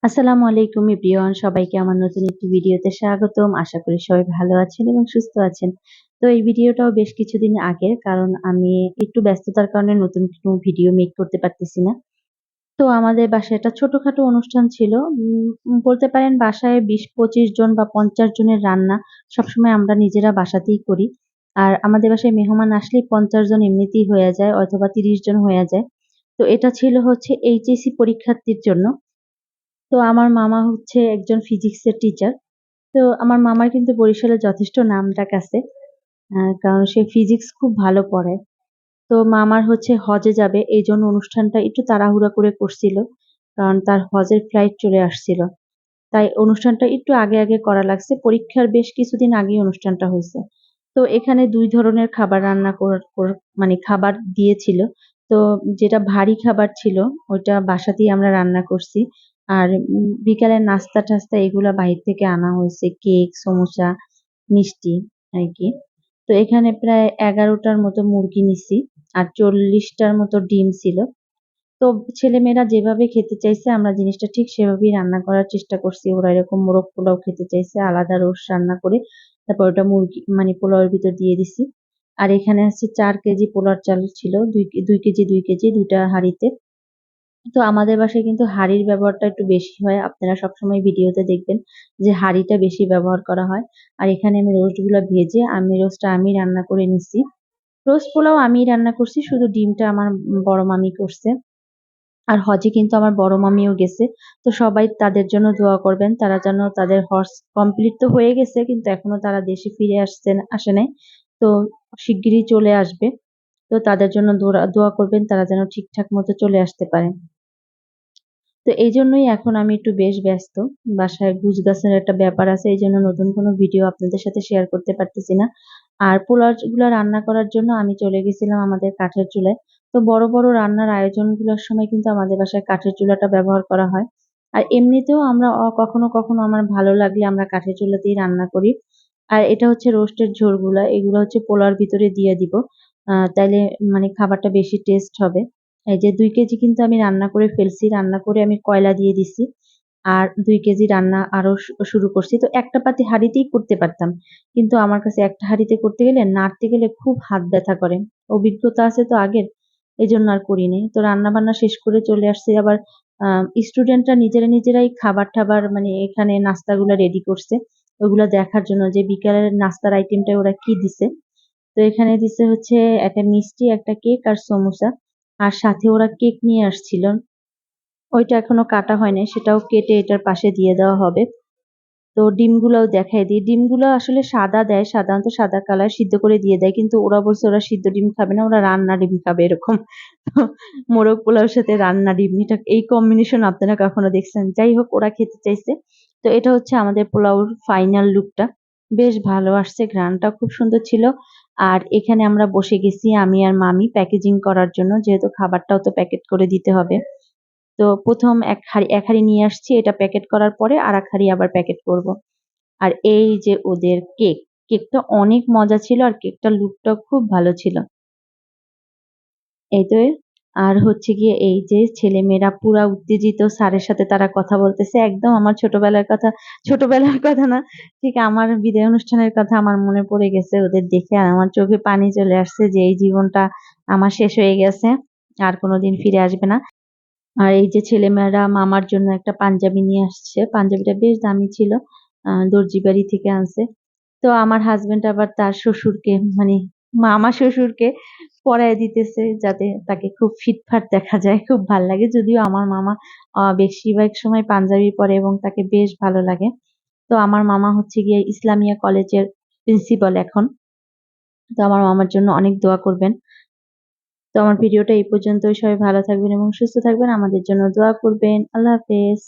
আসসালামু আলাইকুম এভরিওয়ান, সবাইকে আমার নতুন একটি ভিডিওতে স্বাগতম। আশা করি সবাই ভালো আছেন এবং সুস্থ আছেন। তো এই ভিডিওটাও বেশ কিছুদিন আগের, কারণ আমি একটু ব্যস্ততার কারণে নতুন কোনো ভিডিও মেক করতে পারতেছি না। তো আমাদের বাসায় একটা ছোটখাটো অনুষ্ঠান ছিল। বলতে পারেন বাসায় ২০-২৫ জন বা ৫০ জনের রান্না সবসময় আমরা নিজেরা বাসাতেই করি। আর আমাদের বাসায় মেহমান আসলেই ৫০ জন এমনিতেই হয়ে যায়, অথবা ৩০ জন হয়ে যায়। তো এটা ছিল হচ্ছে এইচএসসি পরীক্ষার্থীর জন্য। তো আমার মামা হচ্ছে একজন ফিজিক্সের টিচার। তো আমার মামার কিন্তু বরিশালে যথেষ্ট নামডাক আছে। কারণ সে ফিজিক্স খুব ভালো পড়ায়। তো মামার হচ্ছে হজে যাবে, এইজন্য অনুষ্ঠানটা একটু তাড়াহুড়া করে করছিল। কারণ তার হজের ফ্লাইট চলে আসছিল। তাই অনুষ্ঠানটা একটু আগে করা লাগছে। পরীক্ষার বেশ কিছুদিন আগেই অনুষ্ঠানটা হইছে। তো এখানে ২ ধরনের খাবার রান্না মানে খাবার দিয়েছিল। তো যেটা ভারী খাবার ছিল ওইটা বাসাতেই আমরা রান্না করছি। আর বিকালের নাস্তা-টাস্তা এগুলা বাহির থেকে আনা হয়েছে। কেক, সমোসা, মিষ্টি আরকি। তো এখানে প্রায় ১১ টার মতো মুরগি নিছি। আর ৪০ টার মতো ডিম ছিল। তো ছেলেমেয়েরা যেভাবে খেতে চাইছে আমরা জিনিসটা ঠিক সেভাবেই রান্না করার চেষ্টা করছি। ওরা এরকম মোরগ পোলাও খেতে চাইছে, আলাদা রোস্ট রান্না করে তারপর ওটা মুরগি মানে পোলাওয়ের ভিতর দিয়ে দিছি। আর এখানে হচ্ছে ৪ কেজি পোলার চাল ছিল, ২ কেজি ২ কেজি ২ টা হাঁড়িতে। তো আমাদের বাসায় কিন্তু হাঁড়ির ব্যবহারটা একটু বেশি হয়। আপনারা সবসময় ভিডিওতে দেখবেন যে হাঁড়িটা বেশি ব্যবহার করা হয়। আর এখানে আমি রোস্টগুলা ভেজে রোস্টটা আমি রান্না করে নিছি। রোস্ট পোলাও আমিই রান্না করছি, শুধু ডিমটা আমার বড় মামি করছে। আর হজে কিন্তু আমার বড় মামিও গেছে। তো সবাই তাদের জন্য দোয়া করবেন। তারা যেন তাদের হজ কমপ্লিট তো হয়ে গেছে, কিন্তু এখনো তারা দেশে ফিরে আসে নাই। তো শিগগিরই চলে আসবে। তো তাদের জন্য দোয়া করবেন, তারা যেন ঠিকঠাক মতো চলে আসতে পারে। তো এইজন্যই এখন আমি একটু বেশ ব্যস্ত। বাসায় গুছগাছের একটা ব্যাপার আছে। এইজন্য নতুন কোনো ভিডিও আপনাদের সাথে শেয়ার করতে পারতেছি না। আর পোলাওগুলা রান্না করার জন্য আমি চলে গেছিলাম আমাদের কাঠের চুলায়। তো বড় রান্নার আয়োজনগুলোর সময় কিন্তু আমাদের বাসায় কাঠের চুলাটা ব্যবহার করা হয়। আর এমনিতেও আমরা কখনো আমার ভালো লাগলে আমরা কাঠের চুলাতেই রান্না করি। আর এটা হচ্ছে রোস্টের ঝোলগুলা। এগুলো হচ্ছে পোলাওর ভিতরে দিয়ে দিব। তাইলে মানে খাবারটা বেশি টেস্ট হবে। এই যে ২ কেজি কিন্তু আমি রান্না করে ফেলছি। রান্না করে আমি কয়লা দিয়ে দিছি। আর ২ কেজি রান্না আরো শুরু করছি। তো একটা পাতি হাঁড়িতেই করতে পারতাম। কিন্তু আমার কাছে একটা হাঁড়িতে করতে গেলে নাড়তে গেলে খুব হাত ব্যথা করে। অভিজ্ঞতা আছে তো আগের, এজন্য আর করি নাই। তো রান্না-বান্না শেষ করে চলে আসছি আবার। আ স্টুডেন্টরা নিজেরাই খাবার-টাবার মানে এখানে নাস্তাগুলা রেডি করছে। ওগুলা দেখার জন্য যে বিকালের নাস্তার আইটেমটায় ওরা কি দিছে। তো এখানে দিছে হচ্ছে একটা মিষ্টি, একটা কেক আর সমোসা। আর সাথে ওরা কেক নিয়ে আসছিল। ওইটা এখনো কাটা হয় নাই, সেটাও কেটে এটার পাশে দিয়ে দেওয়া হবে। তো ডিমগুলাও দেখায় দিই। ডিমগুলো আসলে সাদা দেয়, সাধারণত সাদা কালার সিদ্ধ করে দিয়ে দেয়। কিন্তু ওরা বলছে ওরা সিদ্ধ ডিম খাবে না, ওরা রান্না ডিম খাবে এরকম। তো মোরগ পোলাওর সাথে রান্না ডিম, এই কম্বিনেশন আপনারা কখনো দেখছেন? যাই হোক, ওরা খেতে চাইছে। তো এটা হচ্ছে আমাদের পোলাওর ফাইনাল লুকটা। বেশ ভালো আসছে, ঘ্রাণটা খুব সুন্দর ছিল। আর এখানে আমরা বসে গেছি আমি আর মামি প্যাকেজিং করার জন্য, যেহেতু খাবারটাও তো প্যাকেট করে দিতে হবে। তো ১ম এক হাঁড়ি নিয়ে আসছি, এটা প্যাকেট করার পরে আরেক হাঁড়ি আবার প্যাকেট করব। আর এই যে ওদের কেক, কেকটা অনেক মজা ছিল আর কেকটার লুকটাও খুব ভালো ছিল। এই তো আর হচ্ছে গিয়ে এই যে ছেলেমেয়েরা পুরা উত্তেজিত, স্যারের সাথে তারা কথা বলতেছে। একদম আমার ছোটবেলার কথা না, ঠিক আমার বিদায় অনুষ্ঠানের কথা আমার মনে পড়ে গেছে ওদের দেখে। আর আমার চোখে পানি চলে আসছে যে এই জীবনটা আমার শেষ হয়ে গেছে। আর কোনদিন ফিরে আসবে না। আর এই যে ছেলেমেয়েরা মামার জন্য একটা পাঞ্জাবি নিয়ে আসছে। পাঞ্জাবিটা বেশ দামি ছিল। দর্জি বাড়ি থেকে আনছে। তো আমার হাসব্যান্ড আবার তার শ্বশুরকে মানে মামা শ্বশুরকে পরাইয়া দিতেছে, যাতে তাকে খুব ফিটফাট দেখা যায়। খুব ভাল লাগে। যদিও আমার মামা বেশিরভাগ সময় পাঞ্জাবি পরে এবং তাকে বেশ ভালো লাগে। তো আমার মামা হচ্ছে গিয়ে ইসলামিয়া কলেজের প্রিন্সিপাল এখন। তো আমার মামার জন্য অনেক দোয়া করবেন। তো আমার ভিডিওটা এই পর্যন্তই। সবাই ভালো থাকবেন এবং সুস্থ থাকবেন। আমাদের জন্য দোয়া করবেন। আল্লাহ হাফেজ।